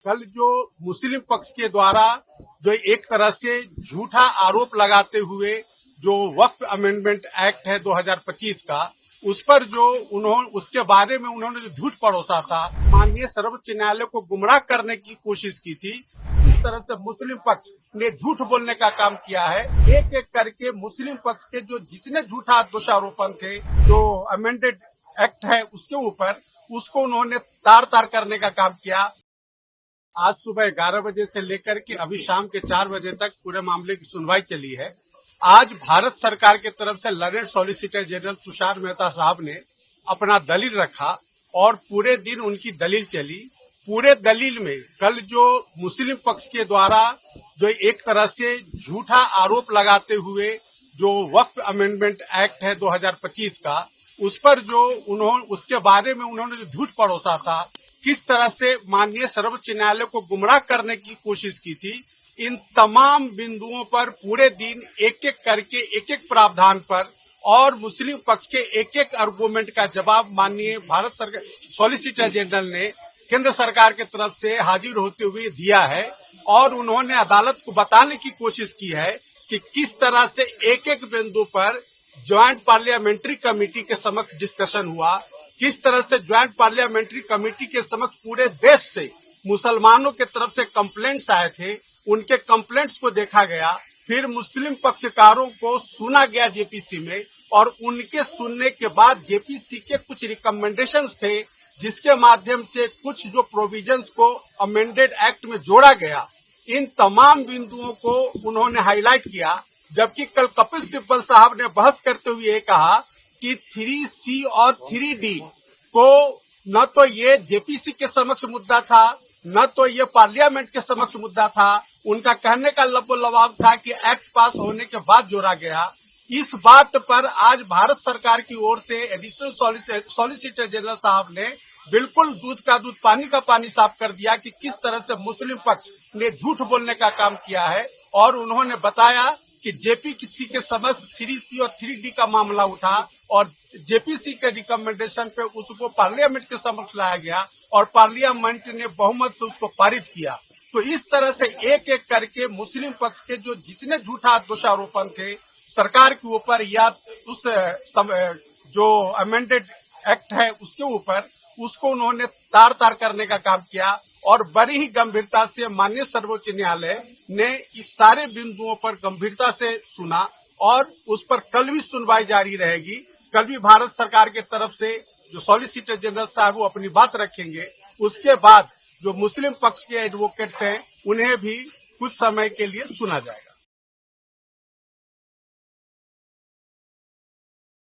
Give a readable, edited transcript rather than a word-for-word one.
कल जो मुस्लिम पक्ष के द्वारा जो एक तरह से झूठा आरोप लगाते हुए जो वक्फ अमेंडमेंट एक्ट है 2025 का, उस पर जो उसके बारे में उन्होंने जो झूठ परोसा था, माननीय सर्वोच्च न्यायालय को गुमराह करने की कोशिश की थी। इस तरह से मुस्लिम पक्ष ने झूठ बोलने का काम किया है। एक एक करके मुस्लिम पक्ष के जो जितने झूठा दोषारोपण थे, जो अमेंडेड एक्ट है उसके ऊपर, उसको उन्होंने तार तार करने का काम किया। आज सुबह 11 बजे से लेकर के अभी शाम के 4 बजे तक पूरे मामले की सुनवाई चली है। आज भारत सरकार की तरफ से लरेड सॉलिसिटर जनरल तुषार मेहता साहब ने अपना दलील रखा और पूरे दिन उनकी दलील चली। पूरे दलील में कल जो मुस्लिम पक्ष के द्वारा जो एक तरह से झूठा आरोप लगाते हुए जो वक्फ अमेंडमेंट एक्ट है 2025 का, उस पर जो उसके बारे में उन्होंने जो झूठ परोसा था, किस तरह से माननीय सर्वोच्च न्यायालय को गुमराह करने की कोशिश की थी, इन तमाम बिंदुओं पर पूरे दिन एक एक करके एक एक प्रावधान पर और मुस्लिम पक्ष के एक एक आर्गूमेंट का जवाब माननीय भारत सरकार सॉलिसिटर जनरल ने केंद्र सरकार की तरफ से हाजिर होते हुए दिया है। और उन्होंने अदालत को बताने की कोशिश की है कि किस तरह से एक एक बिंदु पर ज्वाइंट पार्लियामेंट्री कमेटी के समक्ष डिस्कशन हुआ, किस तरह से ज्वाइंट पार्लियामेंट्री कमेटी के समक्ष पूरे देश से मुसलमानों के तरफ से कंप्लेंट्स आए थे, उनके कंप्लेंट्स को देखा गया, फिर मुस्लिम पक्षकारों को सुना गया जेपीसी में, और उनके सुनने के बाद जेपीसी के कुछ रिकमेंडेशंस थे, जिसके माध्यम से कुछ जो प्रोविजंस को अमेंडेड एक्ट में जोड़ा गया। इन तमाम बिंदुओं को उन्होंने हाईलाइट किया। जबकि कल कपिल सिब्बल साहब ने बहस करते हुए ये कहा कि 3C और 3D को न तो ये जेपीसी के समक्ष मुद्दा था, न तो ये पार्लियामेंट के समक्ष मुद्दा था। उनका कहने का लबोलबाब था कि एक्ट पास होने के बाद जोड़ा गया। इस बात पर आज भारत सरकार की ओर से एडिशनल सॉलिसिटर जनरल साहब ने बिल्कुल दूध का दूध पानी का पानी साफ कर दिया कि किस तरह से मुस्लिम पक्ष ने झूठ बोलने का काम किया है। और उन्होंने बताया कि जेपीसी के समक्ष 3C और 3D का मामला उठा और जेपीसी के रिकमेंडेशन पे उसको पार्लियामेंट के समक्ष लाया गया और पार्लियामेंट ने बहुमत से उसको पारित किया। तो इस तरह से एक एक करके मुस्लिम पक्ष के जो जितने झूठा दोषारोपण थे सरकार के ऊपर या उस जो अमेंडेड एक्ट है उसके ऊपर, उसको उन्होंने तार तार करने का काम किया। और बड़ी ही गंभीरता से माननीय सर्वोच्च न्यायालय ने इस सारे बिंदुओं पर गंभीरता से सुना और उस पर कल भी सुनवाई जारी रहेगी। कल भी भारत सरकार की तरफ से जो सॉलिसिटर जनरल साहब वो अपनी बात रखेंगे। उसके बाद जो मुस्लिम पक्ष के एडवोकेट्स हैं उन्हें भी कुछ समय के लिए सुना जाएगा।